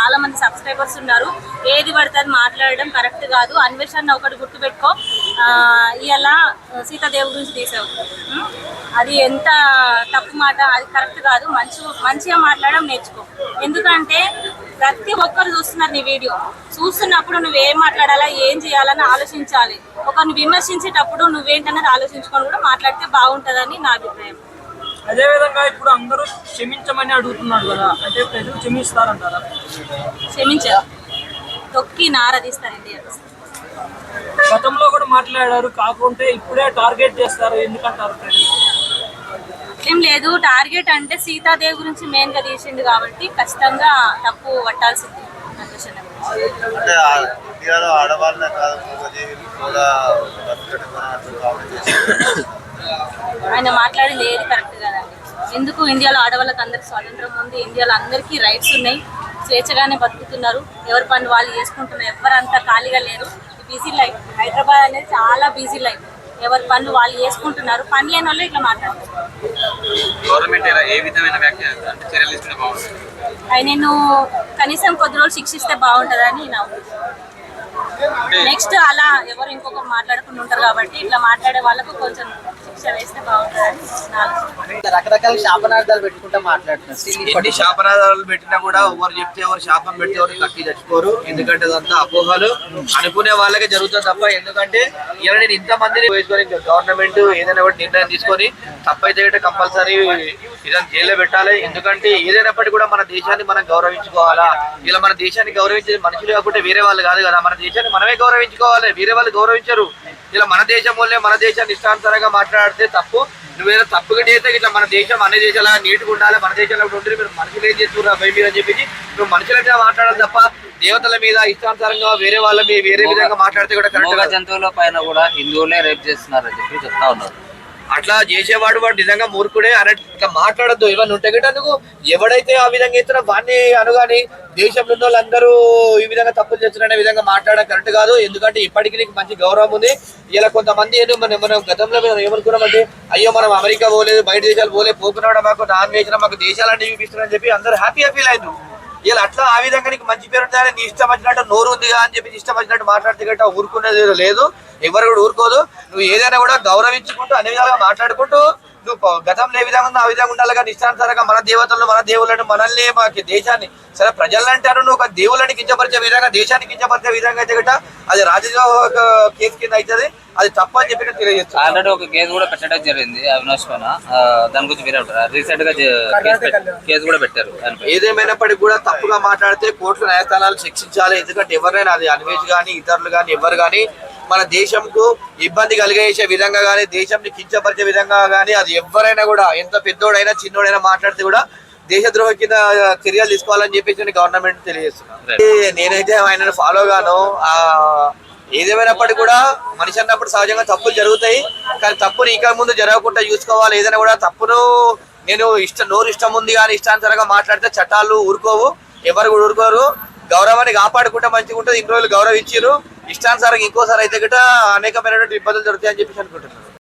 చాలా మంది సబ్స్క్రైబర్స్ ఉన్నారు. ఏది పడితే అది మాట్లాడడం కరెక్ట్ కాదు. అన్వేషణ ఒకటి గుర్తుపెట్టుకో, ఇలా సీతాదేవి గురించి తీసావు, అది ఎంత తప్పు మాట, అది కరెక్ట్ కాదు. మంచిగా మాట్లాడడం నేర్చుకో. ఎందుకంటే ప్రతి ఒక్కరు చూస్తున్నారు నీ వీడియో. చూస్తున్నప్పుడు నువ్వేం మాట్లాడాలా, ఏం చేయాలని ఆలోచించాలి. ఒకరిని విమర్శించేటప్పుడు నువ్వేంటన్నది ఆలోచించుకొని కూడా మాట్లాడితే బాగుంటుందని నా అభిప్రాయం. అదే విధంగా ఇప్పుడు అందరూ క్షమించమని అడుగుతున్నారు కదా, అంటే ప్రజలు క్షమిస్తారంటారా? క్షమించారు, తొక్కి నారదీస్తారు ఇండియా. గతంలో కూడా మాట్లాడారు, కాకుంటే ఇప్పుడే టార్గెట్ చేస్తారు ఎందుకంటారు? ఏం లేదు, టార్గెట్ అంటే సీతాదేవి గురించి మెయిన్ గా తీసిండు కాబట్టి ఖచ్చితంగా తప్పు పట్టాల్సింది. అంటే ఇండియాలో ఆడవాళ్ళనే కాదు, మూగజీవులు కూడా ఆయన మాట్లాడింది ఏది కరెక్ట్ కదండి. ఎందుకు ఇండియాలో ఆడవాళ్ళకి అందరికి స్వాతంత్రం ఉంది, ఇండియాలో అందరికీ రైట్స్ ఉన్నాయి, స్వేచ్ఛగానే బతుకుతున్నారు, ఎవరి పని వాళ్ళు చేసుకుంటున్నారు, ఎవరంతా ఖాళీగా లేరు. బిజీ లైఫ్, హైదరాబాద్ అనేది చాలా బిజీ లైఫ్, ఎవరి పనులు వాళ్ళు చేసుకుంటున్నారు. పని లేని వాళ్ళు ఇట్లా మాట్లాడతారు. గవర్నమెంట్ ఏ విధమైన చర్యలు తీసుకుంటే బాగుంటుంది? నేను కనీసం కొద్ది రోజులు శిక్షిస్తే బాగుంటుందని నా నెక్స్ట్ అలా ఎవరు ఇంకొకరు మాట్లాడకుండా ఉంటారు కాబట్టి ఇట్లా మాట్లాడే వాళ్ళకు కొంచెం శిక్ష వేస్తే బాగుంటుందని. రకరకాల శాపనార్థాలు పెట్టుకుంటా మాట్లాడుతున్నారు. ఎన్ని శాపనార్థాలు పెట్టినా కూడా ఎవరు చెప్తే ఎవరు శాపం పెడితే ఎవరు కట్టి చచ్చిపోరు. ఎందుకంటే అదంతా అపోహలు, అనుకునే వాళ్ళకే జరుగుతుంది తప్ప. ఎందుకంటే ఇలా నేను ఇంతమందిని వేసుకొని గవర్నమెంట్ ఏదైనా ఒకటి నిర్ణయం తీసుకొని తప్పైతే కంపల్సరీ ఇదని జైల్లో పెట్టాలి. ఎందుకంటే ఏదైనప్పటికీ కూడా మన దేశాన్ని మనం గౌరవించుకోవాలా. ఇలా మన దేశాన్ని గౌరవించేది మనుషులు కాకుంటే వేరే వాళ్ళు కాదు కదా. మన దేశాన్ని మనమే గౌరవించుకోవాలి, వేరే వాళ్ళు గౌరవించరు. ఇలా మన దేశం వల్లే మన దేశాన్ని ఇష్టానుసారంగా మాట్లాడితే తప్పు. నువ్వేదో తప్పుగా చేస్తే ఇట్లా మన దేశం అన్ని దేశాలా నీట్గా ఉండాలి, మన దేశంలో ఉంటుంది, మీరు మనుషులు ఏం చేస్తున్నారు భయ మీద అని చెప్పేసి నువ్వు మనుషులైతే మాట్లాడాలి తప్ప దేవతల మీద ఇష్టానుసారంగా వేరే వాళ్ళ మీద వేరే విధంగా మాట్లాడితే కూడా కరెక్ట్. జంతువుల పైన కూడా హిందువులే రేప్ చేస్తున్నారు అని చెప్పి చెప్తా ఉన్నారు. అట్లా చేసేవాడు వాడు నిజంగా మూర్ఖుడే అన్నట్టు ఇట్లా మాట్లాడద్దు. ఇవన్నీ ఉంటాయి కదా, నువ్వు ఎవడైతే ఆ విధంగా ఇస్తున్నా వాడిని అనుగాని దేశంలో ఉన్న వాళ్ళందరూ ఈ విధంగా తప్పులు చేస్తున్న విధంగా మాట్లాడడం కరెక్ట్ కాదు. ఎందుకంటే ఇప్పటికీ నీకు మంచి గౌరవం ఉంది. ఇలా కొంతమంది మనం గతంలో మేము ఏమనుకున్నామంటే అయ్యో మనం అమెరికా పోలేదు, బయట దేశాలు పోలేదు, పోకున్నాడు మాకు నాన్ వేసిన మాకు దేశాలన్నీ చూపిస్తున్నారని చెప్పి అందరూ హ్యాపీగా ఫీల్ అయ్యారు. ఇలా అట్లా ఆ విధంగా నీకు మంచి పేరు ఉంటుందని నీ ఇష్టం వచ్చినట్టు నోరు ఉందిగా అని చెప్పి ఇష్టం వచ్చినట్టు మాట్లాడితే గట్ట ఊరుకునేది లేదు, ఎవరు కూడా ఊరుకోదు. నువ్వు ఏదైనా కూడా గౌరవించుకుంటూ అన్ని విధాలుగా మాట్లాడుకుంటూ నువ్వు గతంలో ఏ విధంగా ఉందో ఆ విధంగా ఉండాలి. కానీ ఇష్టానుసారంగా మన దేవతలను మన దేవుళ్ళని మనల్ని మాకు దేశాన్ని సరే ప్రజలను అంటారు నువ్వు ఒక దేవుళ్ళని కించపరిచే విధంగా దేశాన్ని కించపరిచే విధంగా అయితే గట్ట అది రాజకీయ కేసు కింద అవుతుంది, అది తప్పు అని చెప్పి తెలియజేస్తుంది. ఆల్రెడీ ఒక కేసు కూడా పెట్టడం జరిగింది అవినాష్ పైన, దాని గురించి వేరే ఉంటారు. రీసెంట్ గా కేసు కూడా పెట్టారు. ఏదేమైనప్పటికీ కూడా తప్పుగా మాట్లాడితే కోర్టు న్యాయస్థానాలు శిక్షించాలి. ఎందుకంటే ఎవరైనా అది అన్వేష్ కానీ ఇతరులు కానీ ఎవరు కానీ మన దేశంకు ఇబ్బంది కలిగేసే విధంగా కానీ దేశంని కించపరిచే విధంగా కానీ అది ఎవరైనా కూడా ఎంత పెద్దోడైనా చిన్నోడైనా మాట్లాడితే కూడా దేశద్రోహ కింద చర్యలు తీసుకోవాలని చెప్పేసి గవర్నమెంట్ తెలియజేస్తున్నాను. నేనైతే ఆయనను ఫాలో గాను. ఏదేమైనప్పటికీ కూడా మనిషి అన్నప్పుడు సహజంగా తప్పులు జరుగుతాయి, కానీ తప్పుని ఇక ముందు జరగకుండా చూసుకోవాలి. ఏదైనా కూడా తప్పును నేను నోరు ఇష్టం ఉంది కానీ ఇష్టానుసారంగా మాట్లాడితే చట్టాలు ఊరుకోవు, ఎవరు కూడా ఊరుకోరు. గౌరవాన్ని కాపాడుకుంటే మంచిగా ఉంటుంది. ఇన్ని రోజులు గౌరవించారు, ఇష్టానుసారంగా ఇంకోసారి అయితే గిట్ట అనేకమైనటువంటి ఇబ్బందులు జరుగుతాయని చెప్పేసి అనుకుంటున్నాను.